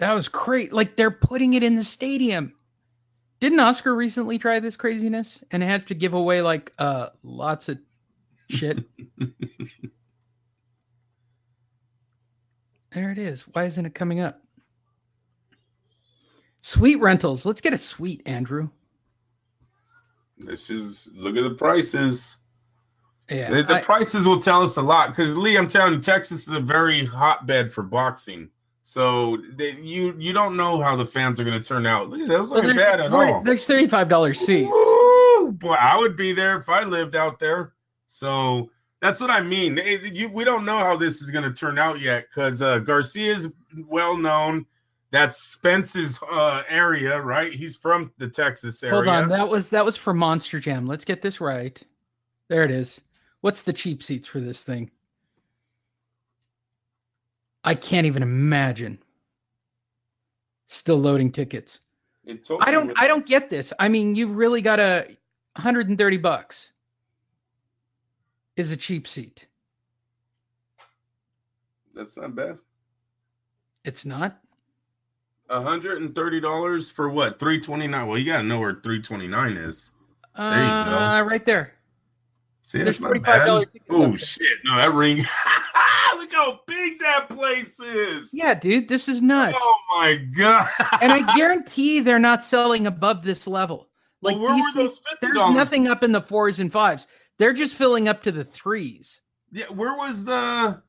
That was great. Like, they're putting it in the stadium. Didn't Oscar recently try this craziness and have to give away like lots of shit? There it is. Why isn't it coming up? Suite rentals. Let's get a suite, Andrew. Look at the prices. Yeah, The prices will tell us a lot because, Lee, I'm telling you, Texas is a very hotbed for boxing. So you don't know how the fans are going to turn out. Look at that. It wasn't bad at all. There's $35 seats. Ooh, boy, I would be there if I lived out there. So that's what I mean. We don't know how this is going to turn out yet because Garcia is well known. That's Spence's area, right? He's from the Texas area. Hold on, that was for Monster Jam. Let's get this right. There it is. What's the cheap seats for this thing? I can't even imagine. Still loading tickets. I don't get this. I mean, you really got $130 is a cheap seat. That's not bad. It's not. $130 for what? $329. Well, you gotta know where $329 is. There you go. Right there. See, that's not bad. Oh shit! No, that ring. Look how big that place is. Yeah, dude, this is nuts. Oh my god! And I guarantee they're not selling above this level. Like, well, where were those $50? There's nothing up in the 4s and 5s. They're just filling up to the 3s. Yeah, where was that's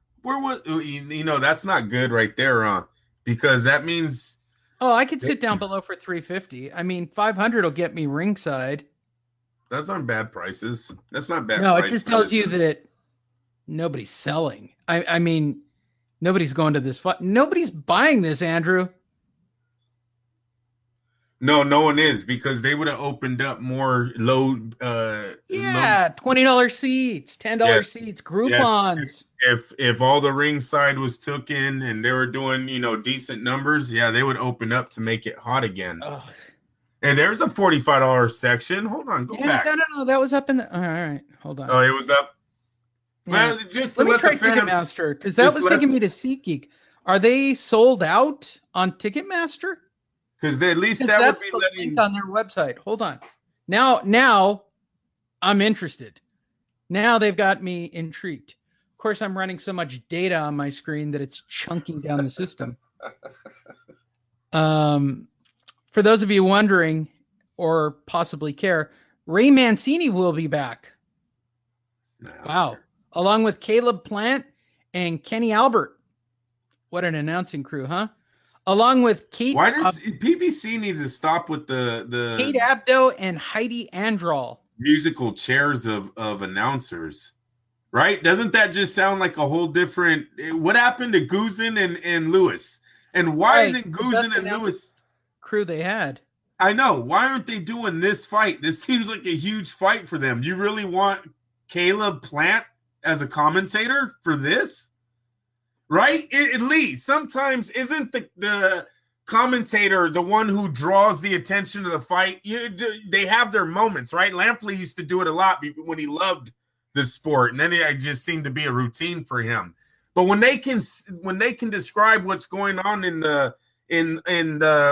not good right there, huh? Because that means. Oh, I could sit down below for $350. I mean, $500 will get me ringside. Those aren't bad prices. That's not bad. No, it just tells you that nobody's selling. I mean, nobody's going to this fight. Nobody's buying this, Andrew. No one is, because they would have opened up more low. $20 seats, $10 seats, Groupons. Yes. If all the ringside was took in and they were doing decent numbers, they would open up to make it hot again. Ugh. And there's a $45 section. Hold on, go back. No, that was up in the. All right, hold on. Oh, it was up. Yeah. Well, just to let me try Ticketmaster, because that was taking me to SeatGeek. Are they sold out on Ticketmaster? Because at least that would be the link on their website. Hold on. Now I'm interested. Now they've got me intrigued. Of course, I'm running so much data on my screen that it's chunking down the system. For those of you wondering or possibly care, Ray Mancini will be back. No. Wow. Along with Caleb Plant and Kenny Albert. What an announcing crew, huh? Along with Kate. Why does PBC needs to stop with the Kate Abdo and Heidi Androl musical chairs of announcers, right? Doesn't that just sound like a whole different? What happened to Guzin and Lewis? And why isn't Guzin and Lewis crew they had? I know. Why aren't they doing this fight? This seems like a huge fight for them. You really want Caleb Plant as a commentator for this? Right? At least sometimes isn't the commentator the one who draws the attention to the fight? They have their moments, right? Lampley used to do it a lot when he loved the sport, and then it just seemed to be a routine for him. But when they can describe what's going on in the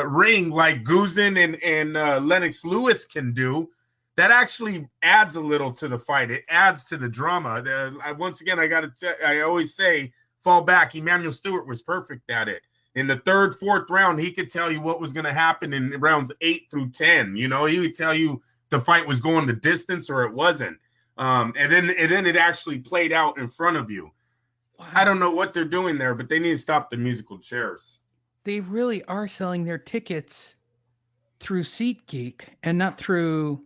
ring like Guzin and Lennox Lewis can do, that actually adds a little to the fight. It adds to the drama. Once again, I always say, fall back. Emmanuel Stewart was perfect at it. In the third, fourth round, he could tell you what was going to happen in rounds 8 through 10. He would tell you the fight was going the distance or it wasn't. And then it actually played out in front of you. Wow. I don't know what they're doing there, but they need to stop the musical chairs. They really are selling their tickets through SeatGeek and not through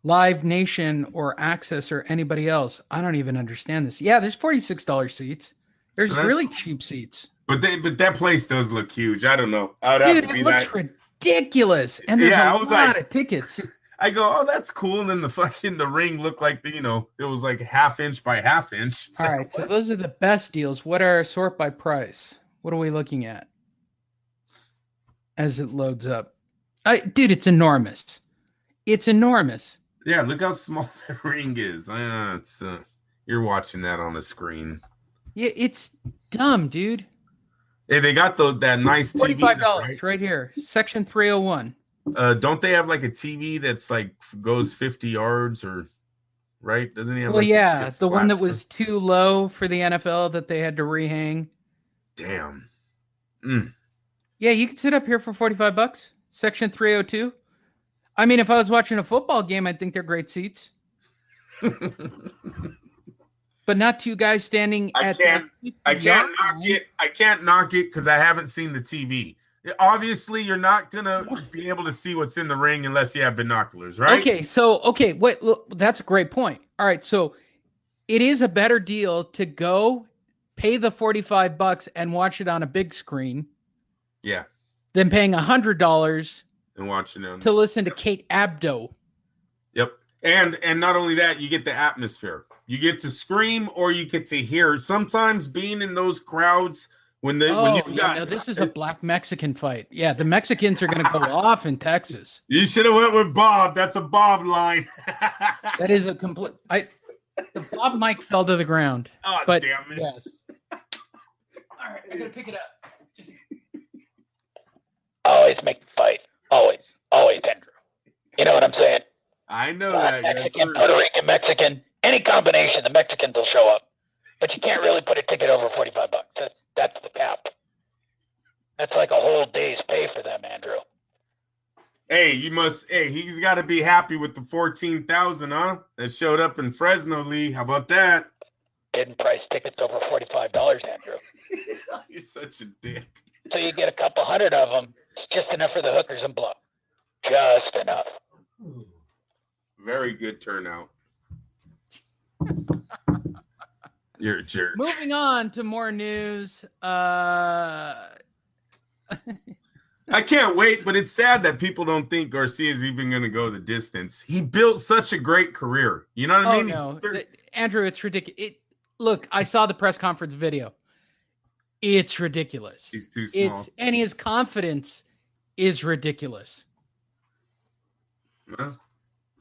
Live Nation or Access or anybody else. I don't even understand this. Yeah, there's $46 seats. There's really cheap seats. But that place does look huge. I don't know. I'd have to be that. It looks ridiculous. And there's a lot of tickets. I go, oh, that's cool. And then the ring looked like, it was like 1/2 inch by 1/2 inch. All right. So those are the best deals. What are sort by price? What are we looking at as it loads up? Dude, it's enormous. It's enormous. Yeah, look how small the ring is. You're watching that on the screen. Yeah, it's dumb, dude. Hey, they got that nice TV $45 now, right? right here, section 301. Don't they have like a TV that's like goes 50 yards or right? Doesn't he have Well, like the yeah, biggest the one flat that screen? was too low for the NFL that they had to rehang. Damn. Mm. Yeah, you can sit up here for $45. Section 302. I mean, if I was watching a football game, I'd think they're great seats. But not two guys standing I at can't. the I can't 50-yard knock line. it. I can't knock it because I haven't seen the TV. Obviously, you're not gonna be able to see what's in the ring unless you have binoculars, right? Okay, wait, look, that's a great point. All right, so it is a better deal to go pay the $45 and watch it on a big screen Yeah, than paying $100 and watching them. to listen to Kate Abdo. Yep, and not only that, you get the atmosphere. You get to scream or you get to hear. Sometimes being in those crowds when This is a black Mexican fight. Yeah, the Mexicans are going to go off in Texas. You should have went with Bob. That's a Bob line. That is a complete. The Bob mic fell to the ground. Oh, but damn it. Yes. All right, I got to pick it up. Always make the fight. Always, Andrew. You know what I'm saying? I know that. Mexican, Yes, Puerto Rican, Mexican, any combination, the Mexicans will show up. But you can't really put a ticket over $45. That's the cap. That's like a whole day's pay for them, Andrew. Hey, he's got to be happy with the 14,000, huh? That showed up in Fresno, Lee. How about that? Didn't price tickets over $45, Andrew. You're such a dick. So you get a couple hundred of them. It's just enough for the hookers and blow. Just enough. Very good turnout. You're a jerk. Moving on to more news. I can't wait, but it's sad that people don't think Garcia's even going to go the distance. He built such a great career. You know what I mean? No. Andrew, it's ridiculous. Look, I saw the press conference video. It's ridiculous. He's too small. And his confidence is ridiculous. Well,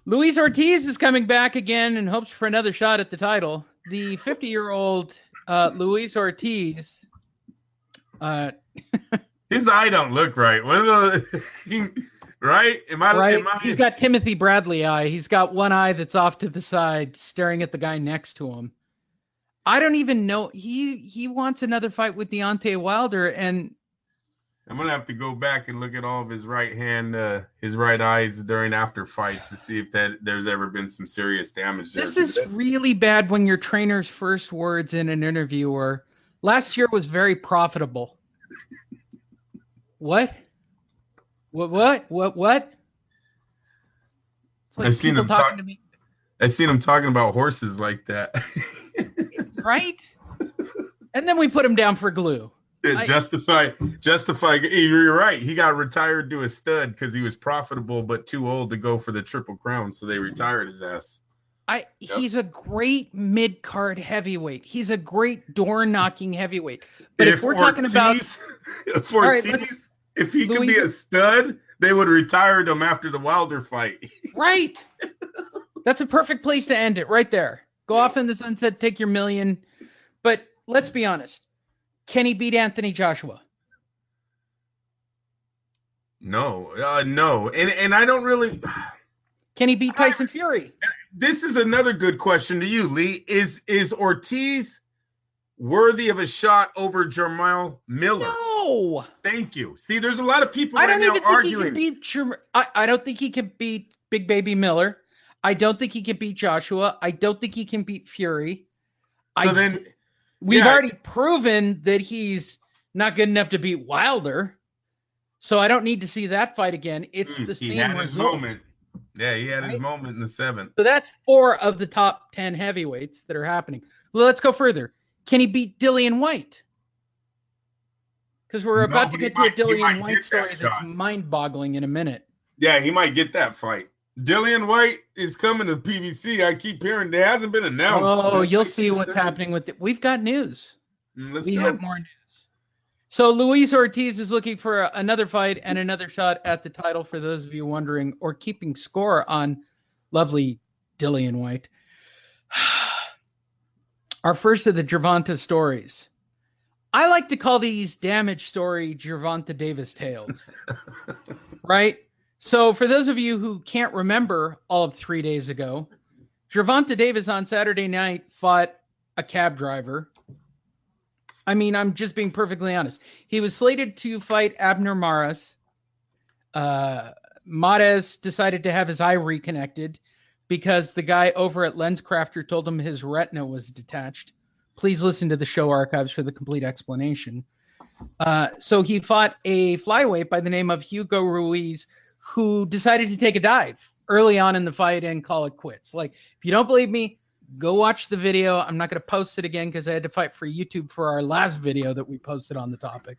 Luis Ortiz is coming back again in hopes for another shot at the title. The 50-year-old Luis Ortiz. his eye don't look right. Right? Right? He's got Timothy Bradley eye. He's got one eye that's off to the side, staring at the guy next to him. I don't even know. He wants another fight with DeontayWIlder, and I'm gonna have to go back and look at all of his right hand, his right eyes during after fights to see if there's ever been some serious damage there. This is really bad when your trainer's first words in an interview are, "Last year was very profitable." What? What? It's like I seen him talking to me. I seen him talking about horses like that. Right? And then we put him down for glue. Justify. You're right. He got retired to a stud because he was profitable but too old to go for the Triple Crown, so they retired his ass. He's a great mid-card heavyweight. He's a great door-knocking heavyweight. But if we're talking about if he could be a stud, they would retire him after the Wilder fight. Right. That's a perfect place to end it right there. Go off in the sunset, take your million. But let's be honest. Can he beat Anthony Joshua? No. And I don't really. Can he beat Tyson Fury? This is another good question to you, Lee. Is Ortiz worthy of a shot over Jermell Miller? No. Thank you. See, there's a lot of people I right now arguing. I don't think he can beat Big Baby Miller. I don't think he can beat Joshua. I don't think he can beat Fury. We've already proven that he's not good enough to beat Wilder. So I don't need to see that fight again. It's the same result. He had his moment. Yeah, he had his moment in the 7th. So that's 4 of the top 10 heavyweights that are happening. Well, let's go further. Can he beat Dillian White? Because we're about to get to a Dillian White story that's mind-boggling in a minute. Yeah, he might get that fight. Dillian White is coming to PBC. I keep hearing it hasn't been announced. Oh, you'll see what's happening with it. We've got news. We have more news. So Luis Ortiz is looking for another fight and another shot at the title, for those of you wondering, or keeping score on lovely Dillian White. Our first of the Gervonta stories. I like to call these damage story Gervonta Davis tales, right? So for those of you who can't remember all of 3 days ago, Gervonta Davis on Saturday night fought a cab driver. I mean, I'm just being perfectly honest. He was slated to fight Abner Mares. Mares decided to have his eye reconnected because the guy over at LensCrafter told him his retina was detached. Please listen to the show archives for the complete explanation. So he fought a flyweight by the name of Hugo Ruiz, who decided to take a dive early on in the fight and call it quits. Like, if you don't believe me, go watch the video. I'm not going to post it again because I had to fight for YouTube for our last video that we posted on the topic.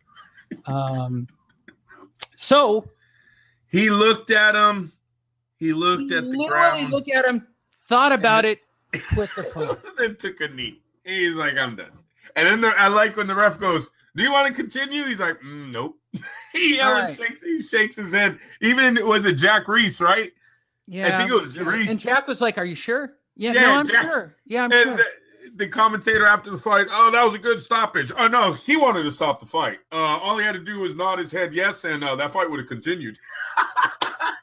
So he looked at him. He looked at the ground. Looked at him, thought about it, quit the fight. Then took a knee. He's like, I'm done. And then I like when the ref goes, do you want to continue? He's like, nope. He shakes his head. Even, was it Jack Reese, right? Yeah. I think it was Reese. And Jack was like, are you sure? Yeah, no, I'm sure. Yeah, I'm sure. The commentator after the fight, oh, that was a good stoppage. Oh, no, he wanted to stop the fight. All he had to do was nod his head yes, and that fight would have continued.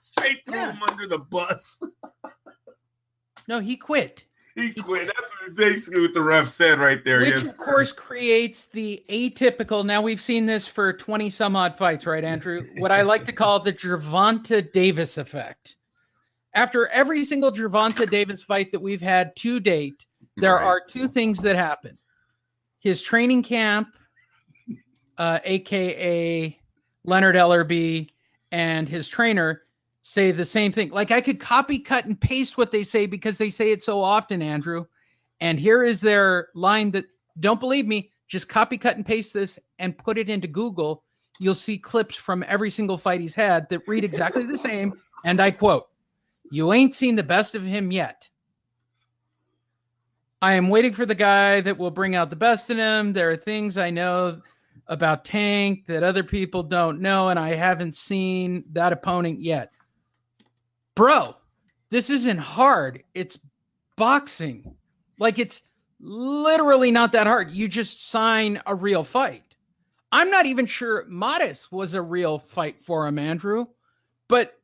Straight threw him under the bus. No, he quit. He quit. That's basically what the ref said right there. Which, of course, creates the atypical. Now, we've seen this for 20 some odd fights, right, Andrew? What I like to call the Gervonta Davis effect. After every single Gervonta Davis fight that we've had to date, there are two things that happen. His training camp, a.k.a. Leonard Ellerby, and his trainer say the same thing. Like, I could copy, cut, and paste what they say because they say it so often, Andrew. And here is their line that, don't believe me, just copy, cut, and paste this and put it into Google. You'll see clips from every single fight he's had that read exactly the same. And I quote, "You ain't seen the best of him yet. I am waiting for the guy that will bring out the best in him. There are things I know about Tank that other people don't know, and I haven't seen that opponent yet." Bro, this isn't hard. It's boxing. Like, it's literally not that hard. You just sign a real fight. I'm not even sure Modest was a real fight for him, Andrew, but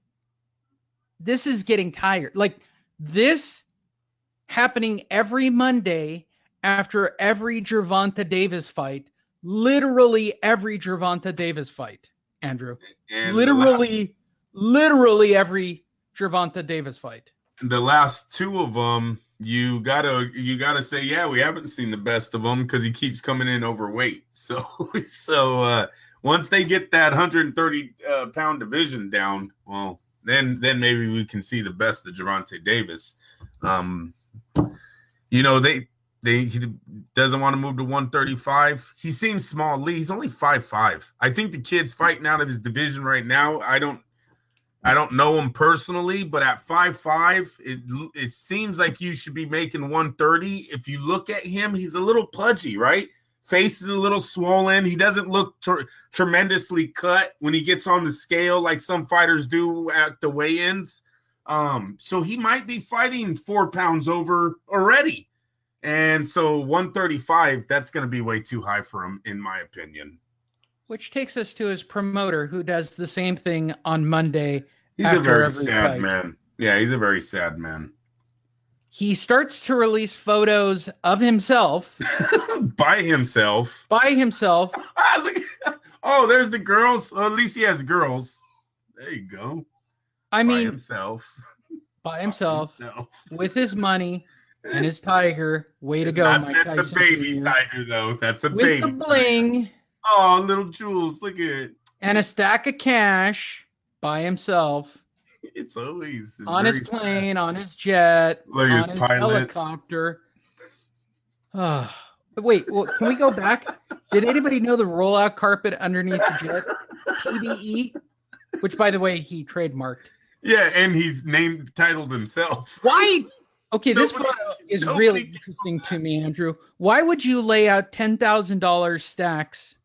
this is getting tired. Like, this happening every Monday after every Gervonta Davis fight, literally every Gervonta Davis fight, Andrew. And literally every Gervonta Davis fight. The last two of them, you gotta say, yeah, we haven't seen the best of him because he keeps coming in overweight. So once they get that 130 pound division down, well, then maybe we can see the best of Gervonta Davis. He doesn't want to move to 135. He seems small. Lee, he's only 5'5". I think the kid's fighting out of his division right now. I don't know him personally, but at 5'5", it seems like you should be making 130. If you look at him, he's a little pudgy, right? Face is a little swollen. He doesn't look tremendously cut when he gets on the scale like some fighters do at the weigh-ins. So he might be fighting 4 pounds over already. And so 135, that's going to be way too high for him, in my opinion. Which takes us to his promoter, who does the same thing on Monday. He's a very sad man. Yeah, he's a very sad man. He starts to release photos of himself. By himself. Oh, there's the girls. Well, at least he has girls. There you go. I mean, by himself. With his money and his tiger. Way to go, Mike Tyson. That's a baby tiger, though. That's a with baby. With the bling. Tiger. Oh, little jewels. Look at it. And a stack of cash by himself. It's always on his plane, on his jet, on his helicopter. Wait, can we go back? Did anybody know the rollout carpet underneath the jet? TBE, which, by the way, he trademarked. Yeah, and he's titled himself. Why? Okay, this photo is really interesting to me, Andrew. Why would you lay out $10,000 stacks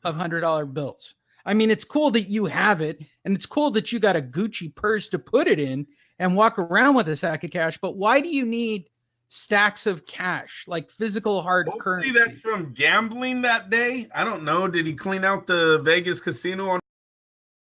of $100 bills? I mean, it's cool that you have it, and it's cool that you got a Gucci purse to put it in and walk around with a sack of cash, but why do you need stacks of cash, like physical hard Hopefully currency. that's from gambling that day. I don't know. Did he clean out the Vegas casino on